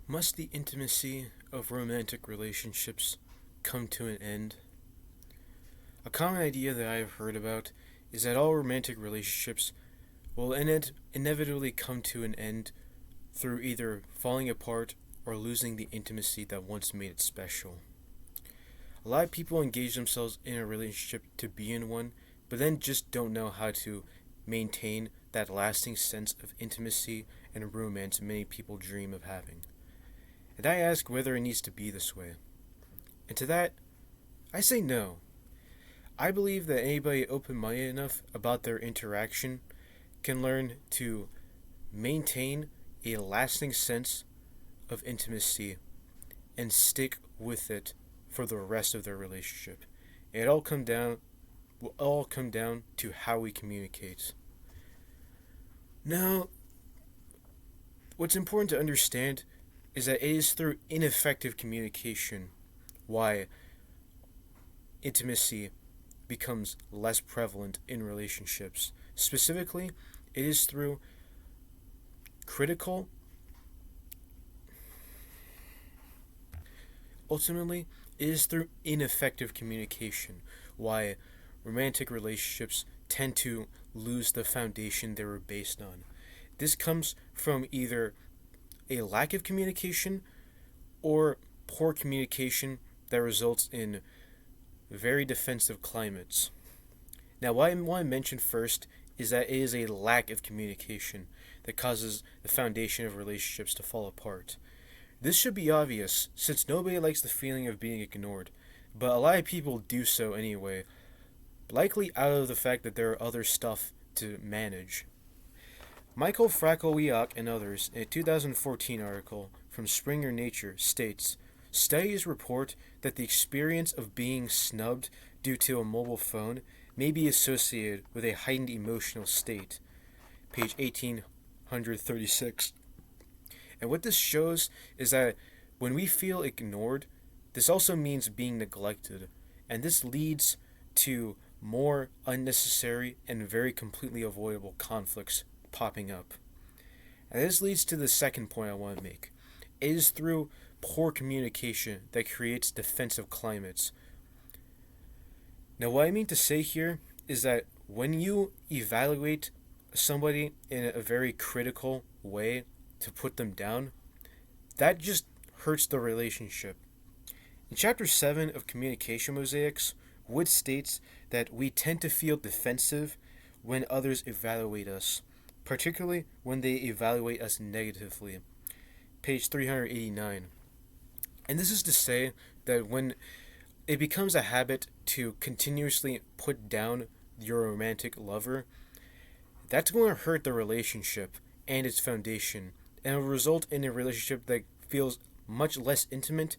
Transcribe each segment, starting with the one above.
Must the intimacy of romantic relationships come to an end? A common idea that I have heard about is that all romantic relationships will inevitably come to an end through either falling apart or losing the intimacy that once made it special. A lot of people engage themselves in a relationship to be in one, but then just don't know how to maintain that lasting sense of intimacy and romance many people dream of having. And I ask whether it needs to be this way. And to that, I say no. I believe that anybody open minded enough about their interaction can learn to maintain a lasting sense of intimacy and stick with it for the rest of their relationship. It all come down will all come down to how we communicate. Now, what's important to understand is that it is through ineffective communication why intimacy becomes less prevalent in relationships. Specifically, it is through critical, ultimately, it is through ineffective communication why romantic relationships tend to lose the foundation they were based on. This comes from either a lack of communication or poor communication that results in very defensive climates. Now, what I want to mention first is that it is a lack of communication that causes the foundation of relationships to fall apart. This should be obvious, since nobody likes the feeling of being ignored, but a lot of people do so anyway, likely out of the fact that there are other stuff to manage. Michael Frakowiak and others, in a 2014 article from Springer Nature, states studies report that the experience of being snubbed due to a mobile phone may be associated with a heightened emotional state. Page 1836. And what this shows is that when we feel ignored, this also means being neglected, and this leads to more unnecessary and very completely avoidable conflicts popping up. And this leads to the second point I want to make. It is through poor communication that creates defensive climates. Now, what I mean to say here is that when you evaluate somebody in a very critical way to put them down, that just hurts the relationship. In Chapter 7 of Communication Mosaics, Wood states that we tend to feel defensive when others evaluate us, particularly when they evaluate us negatively. Page 389. And this is to say that when it becomes a habit to continuously put down your romantic lover, that's going to hurt the relationship and its foundation, and will result in a relationship that feels much less intimate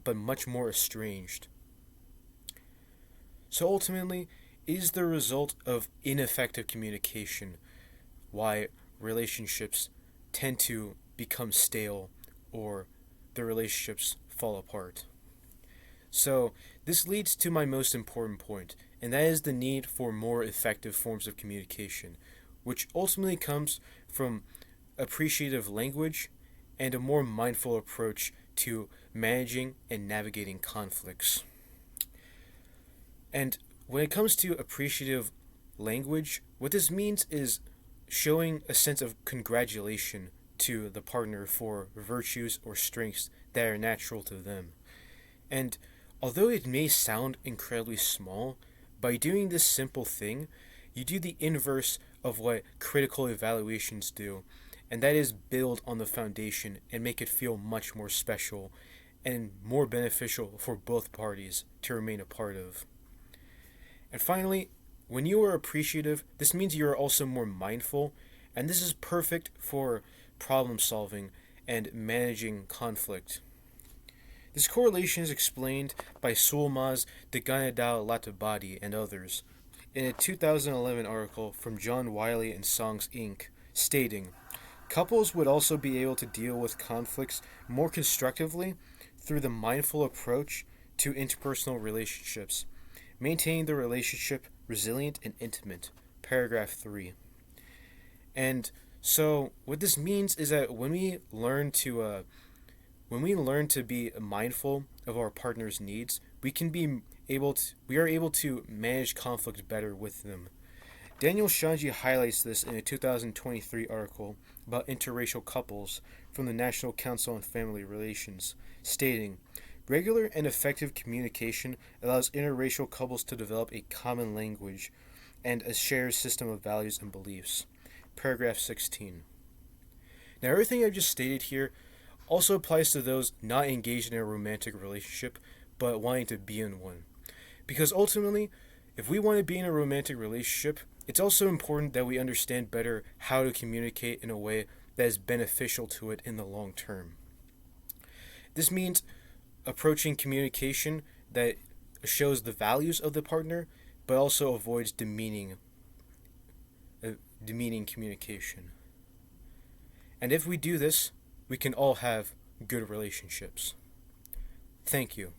but much more estranged. So ultimately, it is the result of ineffective communication why relationships tend to become stale or the relationships fall apart. So, this leads to my most important point, and that is the need for more effective forms of communication, which ultimately comes from appreciative language and a more mindful approach to managing and navigating conflicts. And when it comes to appreciative language, what this means is showing a sense of congratulation to the partner for virtues or strengths that are natural to them. And although it may sound incredibly small, by doing this simple thing, you do the inverse of what critical evaluations do, and that is build on the foundation and make it feel much more special and more beneficial for both parties to remain a part of. And finally, when you are appreciative, this means you are also more mindful, and this is perfect for problem solving and managing conflict. This correlation is explained by Sulmaz Deganadal Latabadi and others in a 2011 article from John Wiley and Songs Inc., stating, couples would also be able to deal with conflicts more constructively through the mindful approach to interpersonal relationships, maintaining the relationship resilient and intimate. Paragraph 3. And so, what this means is that when we learn to When we learn to be mindful of our partner's needs, we are able to manage conflict better with them. Daniel Shanji highlights this in a 2023 article about interracial couples from the National Council on Family Relations, stating, regular and effective communication allows interracial couples to develop a common language and a shared system of values and beliefs. Paragraph 16. Now, everything I've just stated here also applies to those not engaged in a romantic relationship but wanting to be in one. Because ultimately, if we want to be in a romantic relationship, it's also important that we understand better how to communicate in a way that is beneficial to it in the long term. This means approaching communication that shows the values of the partner but also avoids demeaning communication. And if we do this, we can all have good relationships. Thank you.